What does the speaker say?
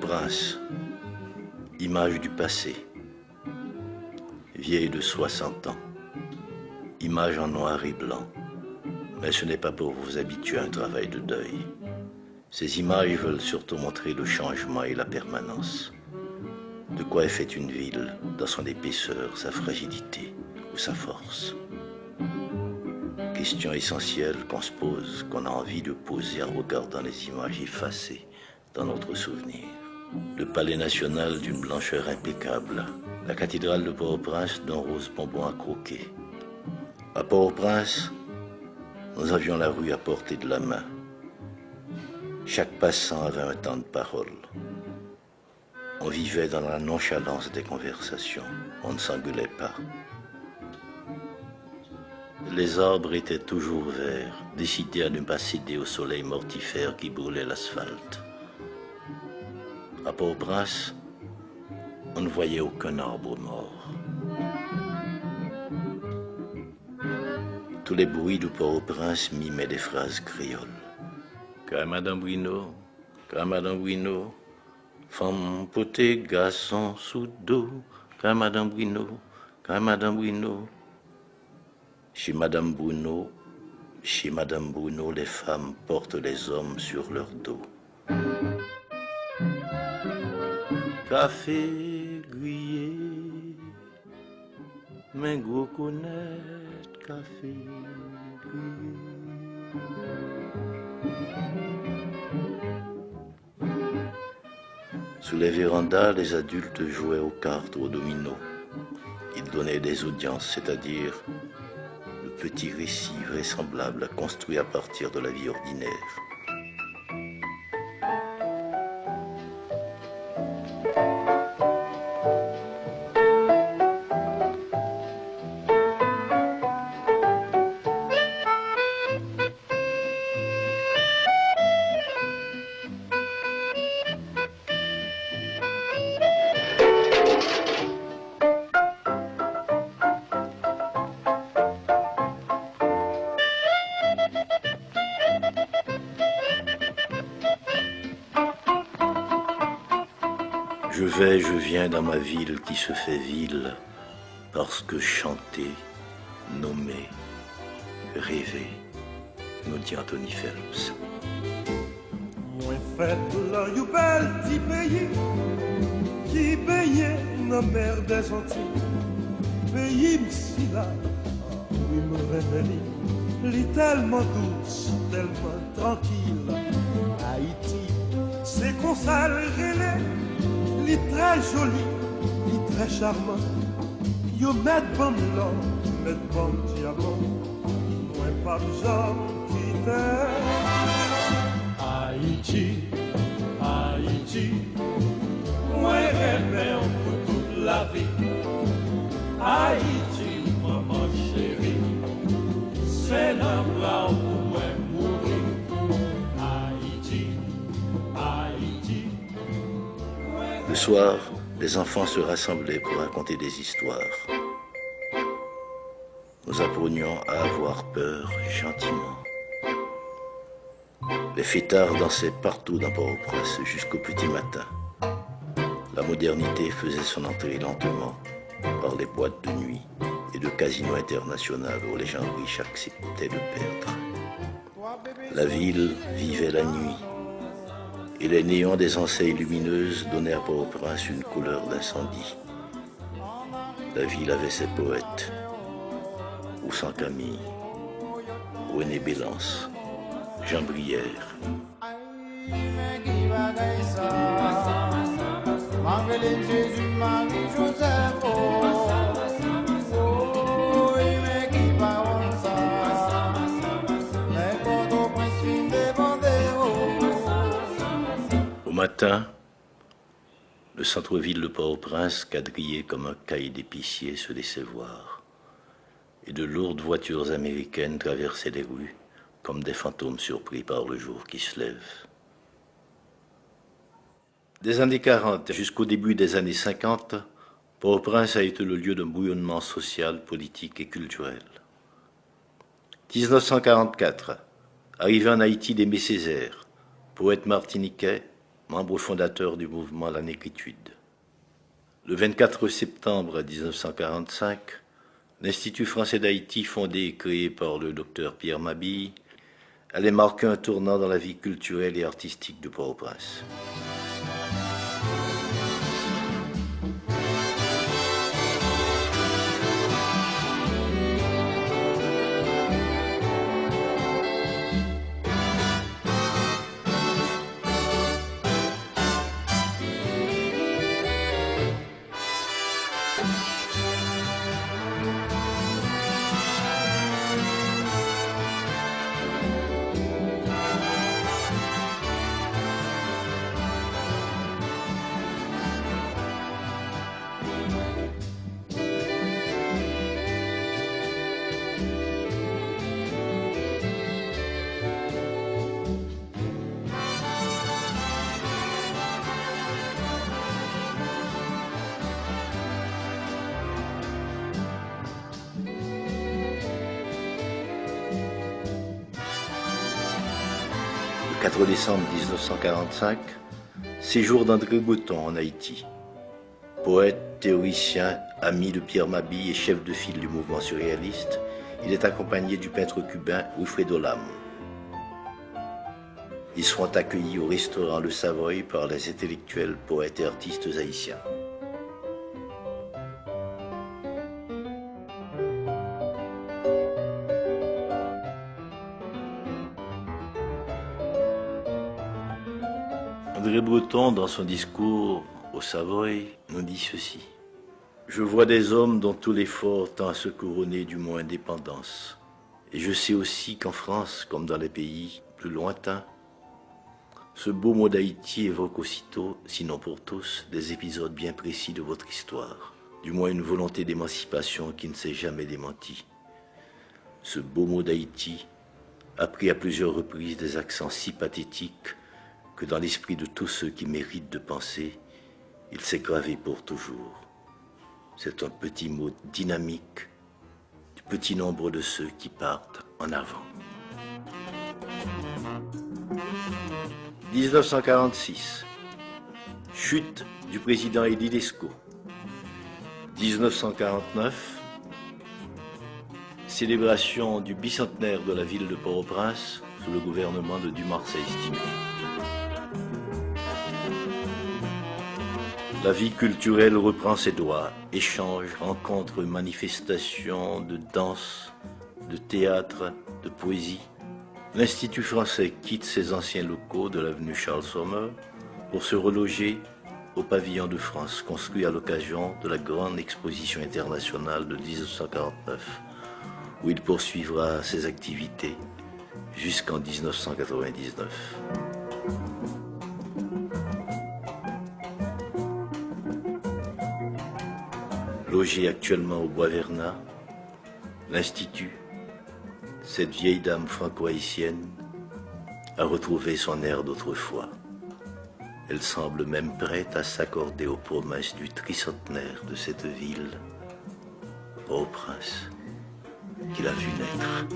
Port-au-Prince, image du passé, vieille de 60 ans, image en noir et blanc. Mais ce n'est pas pour vous habituer à un travail de deuil. Ces images veulent surtout montrer le changement et la permanence. De quoi est faite une ville, dans son épaisseur, sa fragilité ou sa force. Question essentielle qu'on se pose, qu'on a envie de poser en regardant les images effacées dans notre souvenir. Le palais national d'une blancheur impeccable, la cathédrale de Port-au-Prince d'un rose bonbon à croquer. À Port-au-Prince, nous avions la rue à portée de la main. Chaque passant avait un temps de parole. On vivait dans la nonchalance des conversations. On ne s'engueulait pas. Les arbres étaient toujours verts, décidés à ne pas céder au soleil mortifère qui brûlait l'asphalte. À Port-au-Prince, on ne voyait aucun arbre mort. Tous les bruits de Port-au-Prince mimaient des phrases créoles. Madame Bruno, femme potée, garçon sous dos, Madame Bruno. Chez Madame Bruno, les femmes portent les hommes sur leur dos. Café grillé, mais gros connaître café grillé. Sous les vérandas, les adultes jouaient aux cartes ou aux dominos. Ils donnaient des audiences, c'est-à-dire le petit récit vraisemblable construit à partir de la vie ordinaire. Je viens dans ma ville qui se fait ville, parce que chanter, nommer, rêver, nous dit Anthony Phelps. Moi fait là, you bel petit pays, qui baigne dans mer des Antilles. Pays m'si là, oui me révèle, li tellement douce, tellement tranquille. Haïti, c'est qu'on s'arrête. Il est très joli, il est très charmant. Yo met bon l'or, met bon diamant. Moi pas besoin quitter. Haïti, Haïti. Moi rêve pour toute la vie. Haïti, maman chérie. C'est là où moi mourir. Haïti, Haïti. Le soir, les enfants se rassemblaient pour raconter des histoires. Nous apprenions à avoir peur gentiment. Les fêtards dansaient partout dans Port-au-Prince jusqu'au petit matin. La modernité faisait son entrée lentement par les boîtes de nuit et de casinos internationaux où les gens riches acceptaient de perdre. La ville vivait la nuit. Et les néons des enseignes lumineuses donnaient à Port-au-Prince une couleur d'incendie. La ville avait ses poètes, Oussan Camille, René Bélance, Jean Brière. Au matin, le centre-ville de Port-au-Prince, quadrillé comme un cahier d'épicier, se laissait voir. Et de lourdes voitures américaines traversaient les rues comme des fantômes surpris par le jour qui se lève. Des années 40 jusqu'au début des années 50, Port-au-Prince a été le lieu d'un bouillonnement social, politique et culturel. 1944, arrivé en Haïti d'Aimé Césaire, poète martiniquais, membre fondateur du mouvement La Négritude. Le 24 septembre 1945, l'Institut français d'Haïti, fondé et créé par le docteur Pierre Mabille, allait marquer un tournant dans la vie culturelle et artistique de Port-au-Prince. Le 4 décembre 1945, séjour d'André Breton en Haïti. Poète, théoricien, ami de Pierre Mabille et chef de file du mouvement surréaliste, il est accompagné du peintre cubain Wilfredo Lam. Ils seront accueillis au restaurant Le Savoy par les intellectuels, poètes et artistes haïtiens. André Breton, dans son discours au Savoy, nous dit ceci. « Je vois des hommes dont tout l'effort tend à se couronner du mot indépendance. Et je sais aussi qu'en France, comme dans les pays plus lointains, ce beau mot d'Haïti évoque aussitôt, sinon pour tous, des épisodes bien précis de votre histoire, du moins une volonté d'émancipation qui ne s'est jamais démentie. Ce beau mot d'Haïti a pris à plusieurs reprises des accents si pathétiques que dans l'esprit de tous ceux qui méritent de penser, il s'est gravé pour toujours. C'est un petit mot dynamique du petit nombre de ceux qui partent en avant. 1946. Chute du président Elie Lescaut. 1949. Célébration du bicentenaire de la ville de Port-au-Prince sous le gouvernement de Dumarsais-Estimé. La vie culturelle reprend ses droits. Échanges, rencontres, manifestations de danse, de théâtre, de poésie. L'Institut français quitte ses anciens locaux de l'avenue Charles Sommer pour se reloger au pavillon de France, construit à l'occasion de la grande exposition internationale de 1949, où il poursuivra ses activités jusqu'en 1999. Logé actuellement au Bois Vernat, l'Institut, cette vieille dame franco-haïtienne, a retrouvé son air d'autrefois. Elle semble même prête à s'accorder aux promesses du tricentenaire de cette ville, Port-au-Prince, qu'il a vu naître.